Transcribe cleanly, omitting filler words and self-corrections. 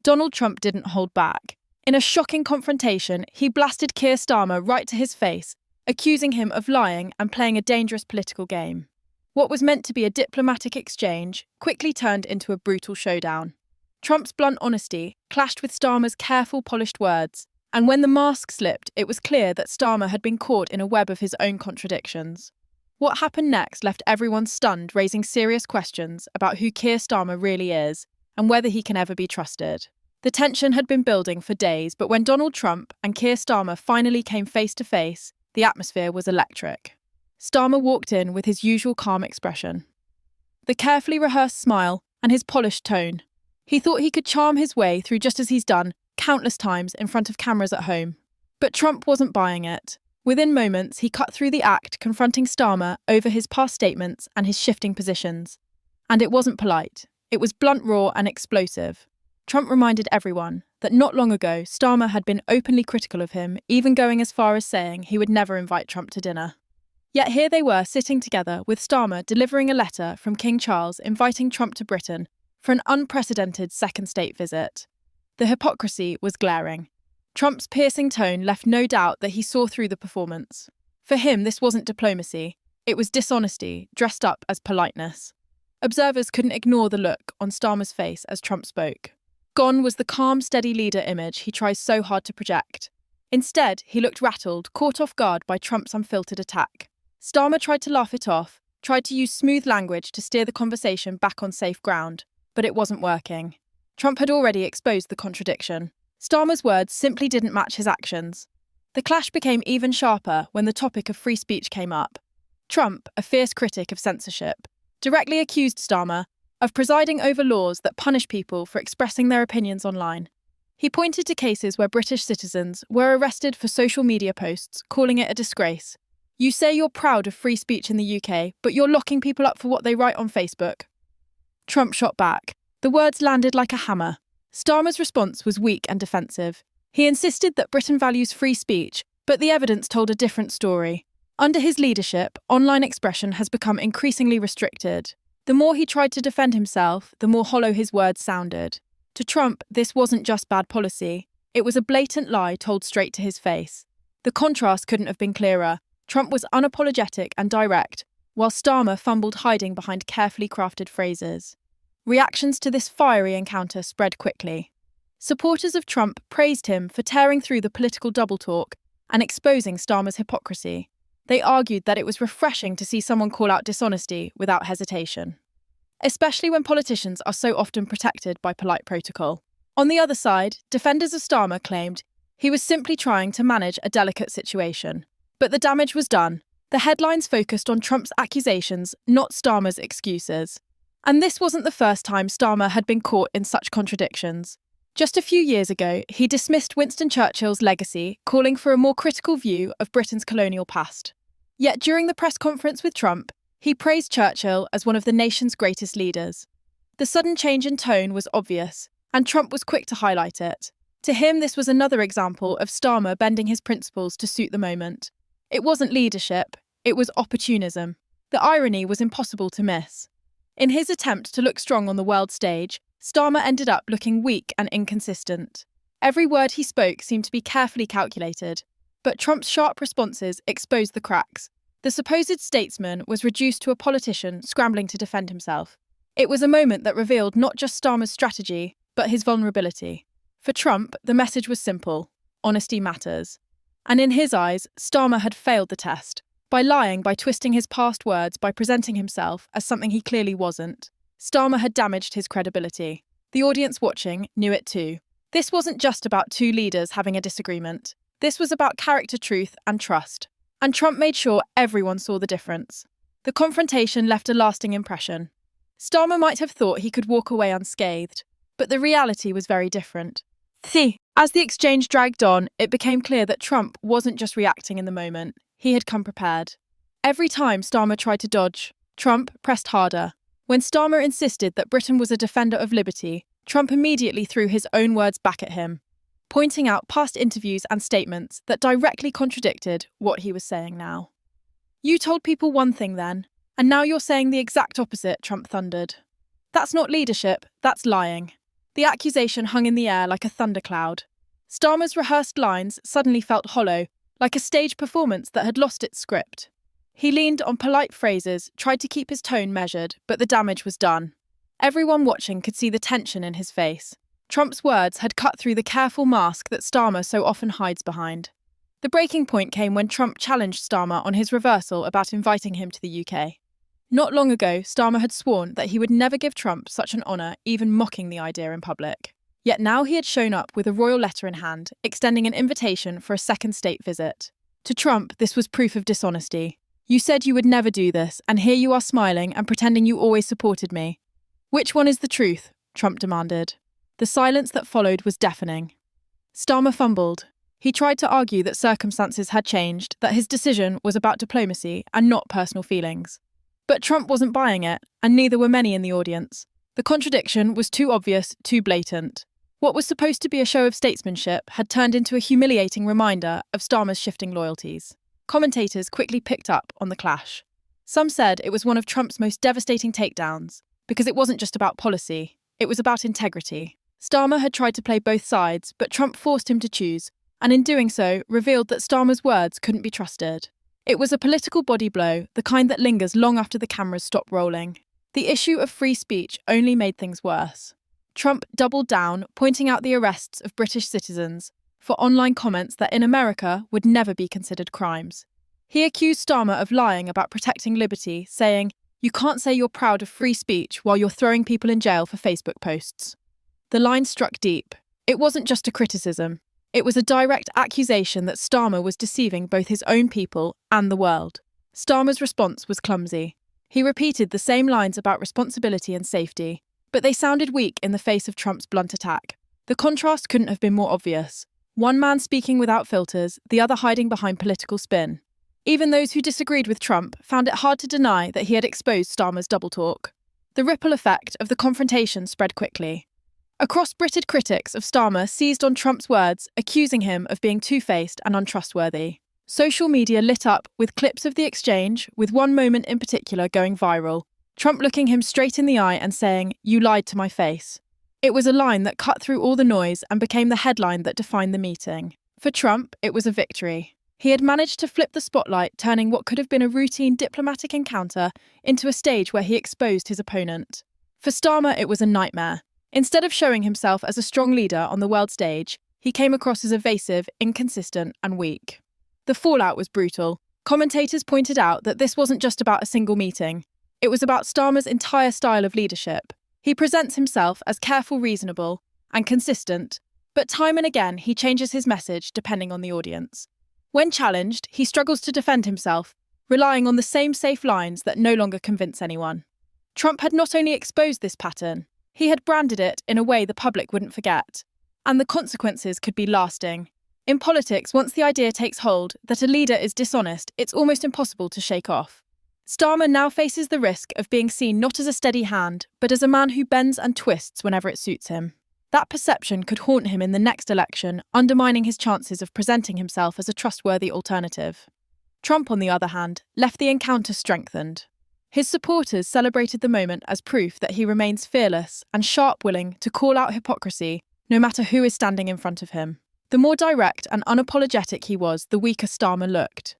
Donald Trump didn't hold back. In a shocking confrontation, he blasted Keir Starmer right to his face, accusing him of lying and playing a dangerous political game. What was meant to be a diplomatic exchange quickly turned into a brutal showdown. Trump's blunt honesty clashed with Starmer's careful, polished words, and when the mask slipped, it was clear that Starmer had been caught in a web of his own contradictions. What happened next left everyone stunned, raising serious questions about who Keir Starmer really is and whether he can ever be trusted. The tension had been building for days, but when Donald Trump and Keir Starmer finally came face to face, the atmosphere was electric. Starmer walked in with his usual calm expression, the carefully rehearsed smile and his polished tone. He thought he could charm his way through just as he's done countless times in front of cameras at home. But Trump wasn't buying it. Within moments, he cut through the act, confronting Starmer over his past statements and his shifting positions. And it wasn't polite. It was blunt, raw, and explosive. Trump reminded everyone that not long ago, Starmer had been openly critical of him, even going as far as saying he would never invite Trump to dinner. Yet here they were sitting together with Starmer delivering a letter from King Charles inviting Trump to Britain for an unprecedented second state visit. The hypocrisy was glaring. Trump's piercing tone left no doubt that he saw through the performance. For him, this wasn't diplomacy. It was dishonesty, dressed up as politeness. Observers couldn't ignore the look on Starmer's face as Trump spoke. Gone was the calm, steady leader image he tries so hard to project. Instead, he looked rattled, caught off guard by Trump's unfiltered attack. Starmer tried to laugh it off, tried to use smooth language to steer the conversation back on safe ground, but it wasn't working. Trump had already exposed the contradiction. Starmer's words simply didn't match his actions. The clash became even sharper when the topic of free speech came up. Trump, a fierce critic of censorship, directly accused Starmer of presiding over laws that punish people for expressing their opinions online. He pointed to cases where British citizens were arrested for social media posts, calling it a disgrace. You say you're proud of free speech in the UK, but you're locking people up for what they write on Facebook. Trump shot back. The words landed like a hammer. Starmer's response was weak and defensive. He insisted that Britain values free speech, but the evidence told a different story. Under his leadership, online expression has become increasingly restricted. The more he tried to defend himself, the more hollow his words sounded. To Trump, this wasn't just bad policy. It was a blatant lie told straight to his face. The contrast couldn't have been clearer. Trump was unapologetic and direct, while Starmer fumbled hiding behind carefully crafted phrases. Reactions to this fiery encounter spread quickly. Supporters of Trump praised him for tearing through the political double-talk and exposing Starmer's hypocrisy. They argued that it was refreshing to see someone call out dishonesty without hesitation, especially when politicians are so often protected by polite protocol. On the other side, defenders of Starmer claimed he was simply trying to manage a delicate situation. But the damage was done. The headlines focused on Trump's accusations, not Starmer's excuses. And this wasn't the first time Starmer had been caught in such contradictions. Just a few years ago, he dismissed Winston Churchill's legacy, calling for a more critical view of Britain's colonial past. Yet during the press conference with Trump, he praised Churchill as one of the nation's greatest leaders. The sudden change in tone was obvious, and Trump was quick to highlight it. To him, this was another example of Starmer bending his principles to suit the moment. It wasn't leadership, it was opportunism. The irony was impossible to miss. In his attempt to look strong on the world stage, Starmer ended up looking weak and inconsistent. Every word he spoke seemed to be carefully calculated, but Trump's sharp responses exposed the cracks. The supposed statesman was reduced to a politician scrambling to defend himself. It was a moment that revealed not just Starmer's strategy, but his vulnerability. For Trump, the message was simple: honesty matters. And in his eyes, Starmer had failed the test. By lying, by twisting his past words, by presenting himself as something he clearly wasn't, Starmer had damaged his credibility. The audience watching knew it too. This wasn't just about two leaders having a disagreement. This was about character, truth, and trust. And Trump made sure everyone saw the difference. The confrontation left a lasting impression. Starmer might have thought he could walk away unscathed, but the reality was very different. As the exchange dragged on, it became clear that Trump wasn't just reacting in the moment. He had come prepared. Every time Starmer tried to dodge, Trump pressed harder. When Starmer insisted that Britain was a defender of liberty, Trump immediately threw his own words back at him, pointing out past interviews and statements that directly contradicted what he was saying now. You told people one thing then, and now you're saying the exact opposite, Trump thundered. That's not leadership, that's lying. The accusation hung in the air like a thundercloud. Starmer's rehearsed lines suddenly felt hollow, like a stage performance that had lost its script. He leaned on polite phrases, tried to keep his tone measured, but the damage was done. Everyone watching could see the tension in his face. Trump's words had cut through the careful mask that Starmer so often hides behind. The breaking point came when Trump challenged Starmer on his reversal about inviting him to the UK. Not long ago, Starmer had sworn that he would never give Trump such an honour, even mocking the idea in public. Yet now he had shown up with a royal letter in hand, extending an invitation for a second state visit. To Trump, this was proof of dishonesty. You said you would never do this, and here you are smiling and pretending you always supported me. Which one is the truth? Trump demanded. The silence that followed was deafening. Starmer fumbled. He tried to argue that circumstances had changed, that his decision was about diplomacy and not personal feelings. But Trump wasn't buying it, and neither were many in the audience. The contradiction was too obvious, too blatant. What was supposed to be a show of statesmanship had turned into a humiliating reminder of Starmer's shifting loyalties. Commentators quickly picked up on the clash. Some said it was one of Trump's most devastating takedowns, because it wasn't just about policy, it was about integrity. Starmer had tried to play both sides, but Trump forced him to choose, and in doing so, revealed that Starmer's words couldn't be trusted. It was a political body blow, the kind that lingers long after the cameras stop rolling. The issue of free speech only made things worse. Trump doubled down, pointing out the arrests of British citizens for online comments that in America would never be considered crimes. He accused Starmer of lying about protecting liberty, saying, "You can't say you're proud of free speech while you're throwing people in jail for Facebook posts." The line struck deep. It wasn't just a criticism. It was a direct accusation that Starmer was deceiving both his own people and the world. Starmer's response was clumsy. He repeated the same lines about responsibility and safety, but they sounded weak in the face of Trump's blunt attack. The contrast couldn't have been more obvious. One man speaking without filters, the other hiding behind political spin. Even those who disagreed with Trump found it hard to deny that he had exposed Starmer's double talk. The ripple effect of the confrontation spread quickly. A cross-British critics of Starmer seized on Trump's words, accusing him of being two-faced and untrustworthy. Social media lit up with clips of the exchange, with one moment in particular going viral. Trump looking him straight in the eye and saying, "You lied to my face." It was a line that cut through all the noise and became the headline that defined the meeting. For Trump, it was a victory. He had managed to flip the spotlight, turning what could have been a routine diplomatic encounter into a stage where he exposed his opponent. For Starmer, it was a nightmare. Instead of showing himself as a strong leader on the world stage, he came across as evasive, inconsistent, and weak. The fallout was brutal. Commentators pointed out that this wasn't just about a single meeting. It was about Starmer's entire style of leadership. He presents himself as careful, reasonable, and consistent, but time and again he changes his message depending on the audience. When challenged, he struggles to defend himself, relying on the same safe lines that no longer convince anyone. Trump had not only exposed this pattern, he had branded it in a way the public wouldn't forget, and the consequences could be lasting. In politics, once the idea takes hold that a leader is dishonest, it's almost impossible to shake off. Starmer now faces the risk of being seen not as a steady hand, but as a man who bends and twists whenever it suits him. That perception could haunt him in the next election, undermining his chances of presenting himself as a trustworthy alternative. Trump, on the other hand, left the encounter strengthened. His supporters celebrated the moment as proof that he remains fearless and sharp willing to call out hypocrisy, no matter who is standing in front of him. The more direct and unapologetic he was, the weaker Starmer looked.